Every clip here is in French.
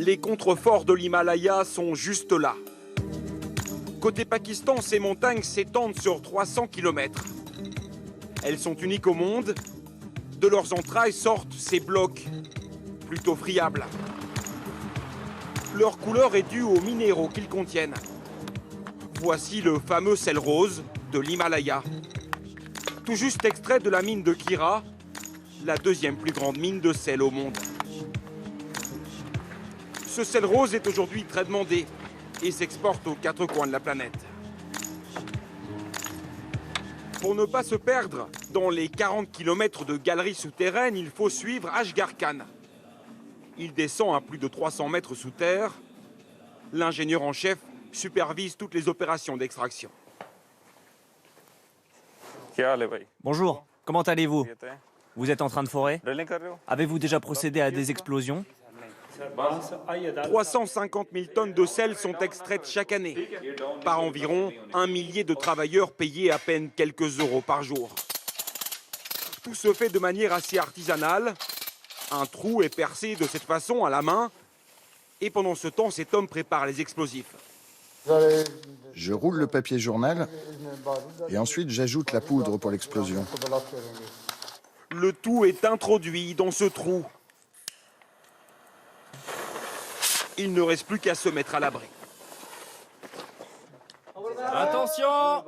Les contreforts de l'Himalaya sont juste là. Côté Pakistan, ces montagnes s'étendent sur 300 km. Elles sont uniques au monde. De leurs entrailles sortent ces blocs, plutôt friables. Leur couleur est due aux minéraux qu'ils contiennent. Voici le fameux sel rose de l'Himalaya. Tout juste extrait de la mine de Kira, la deuxième plus grande mine de sel au monde. Ce sel rose est aujourd'hui très demandé et s'exporte aux quatre coins de la planète. Pour ne pas se perdre dans les 40 km de galeries souterraines, il faut suivre Ashgar Khan. Il descend à plus de 300 mètres sous terre. L'ingénieur en chef supervise toutes les opérations d'extraction. Bonjour, comment allez-vous? Vous êtes en train de forer? Avez-vous déjà procédé à des explosions? 350 000 tonnes de sel sont extraites chaque année par environ 1 millier de travailleurs payés à peine quelques euros par jour. Tout se fait de manière assez artisanale. Un trou est percé de cette façon à la main et pendant ce temps, cet homme prépare les explosifs. Je roule le papier journal et ensuite j'ajoute la poudre pour l'explosion. Le tout est introduit dans ce trou. Il ne reste plus qu'à se mettre à l'abri. Attention!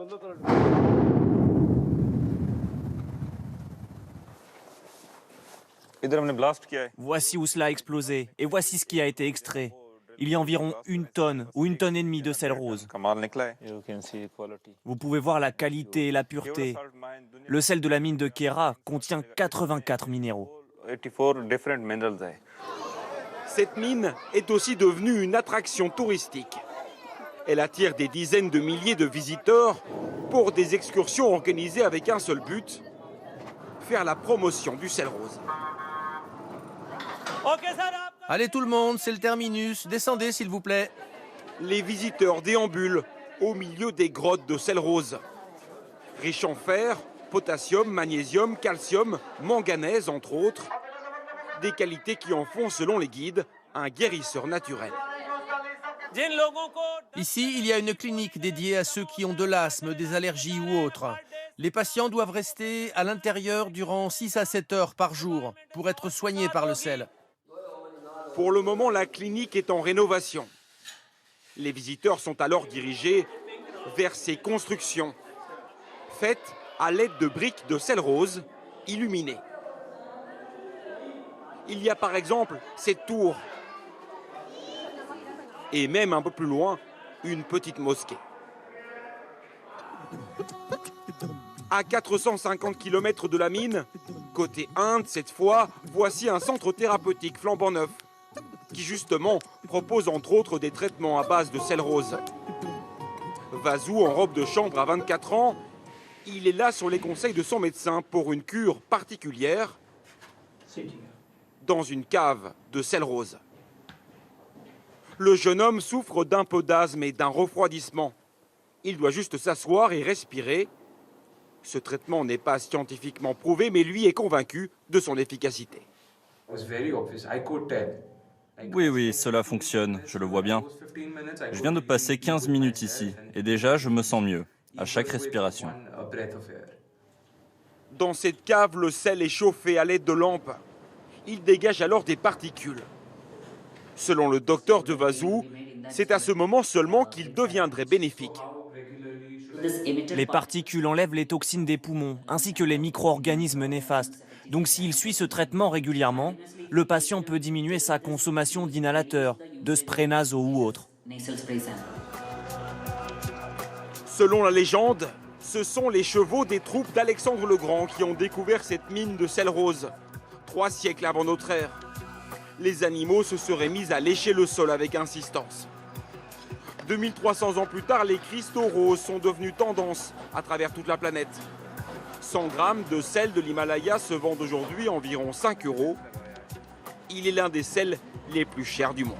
Voici où cela a explosé et voici ce qui a été extrait. Il y a environ 1 tonne ou 1,5 tonnes de sel rose. Vous pouvez voir la qualité et la pureté. Le sel de la mine de Kera contient 84 minéraux. Cette mine est aussi devenue une attraction touristique. Elle attire des dizaines de milliers de visiteurs pour des excursions organisées avec un seul but, faire la promotion du sel rose. Allez tout le monde, c'est le terminus. Descendez s'il vous plaît. Les visiteurs déambulent au milieu des grottes de sel rose. Riche en fer, potassium, magnésium, calcium, manganèse entre autres. Des qualités qui en font, selon les guides, un guérisseur naturel. Ici, il y a une clinique dédiée à ceux qui ont de l'asthme, des allergies ou autres. Les patients doivent rester à l'intérieur durant 6 à 7 heures par jour pour être soignés par le sel. Pour le moment, la clinique est en rénovation. Les visiteurs sont alors dirigés vers ces constructions, faites à l'aide de briques de sel rose illuminées. Il y a par exemple cette tour, et même un peu plus loin, une petite mosquée. À 450 km de la mine, côté Inde cette fois, voici un centre thérapeutique flambant neuf, qui justement propose entre autres des traitements à base de sel rose. Vazou, en robe de chambre à 24 ans, il est là sur les conseils de son médecin pour une cure particulière dans une cave de sel rose. Le jeune homme souffre d'un peu d'asthme et d'un refroidissement. Il doit juste s'asseoir et respirer. Ce traitement n'est pas scientifiquement prouvé, mais lui est convaincu de son efficacité. Oui, cela fonctionne, je le vois bien. Je viens de passer 15 minutes ici, et déjà je me sens mieux, à chaque respiration. Dans cette cave, le sel est chauffé à l'aide de lampes. Il dégage alors des particules. Selon le docteur de Vazou, c'est à ce moment seulement qu'il deviendrait bénéfique. Les particules enlèvent les toxines des poumons, ainsi que les micro-organismes néfastes. Donc s'il suit ce traitement régulièrement, le patient peut diminuer sa consommation d'inhalateurs, de sprays nasaux ou autres. Selon la légende, ce sont les chevaux des troupes d'Alexandre le Grand qui ont découvert cette mine de sel rose, 3 siècles avant notre ère. Les animaux se seraient mis à lécher le sol avec insistance. 2300 ans plus tard, les cristaux roses sont devenus tendance à travers toute la planète. 100 grammes de sel de l'Himalaya se vendent aujourd'hui environ 5 €. Il est l'un des sels les plus chers du monde.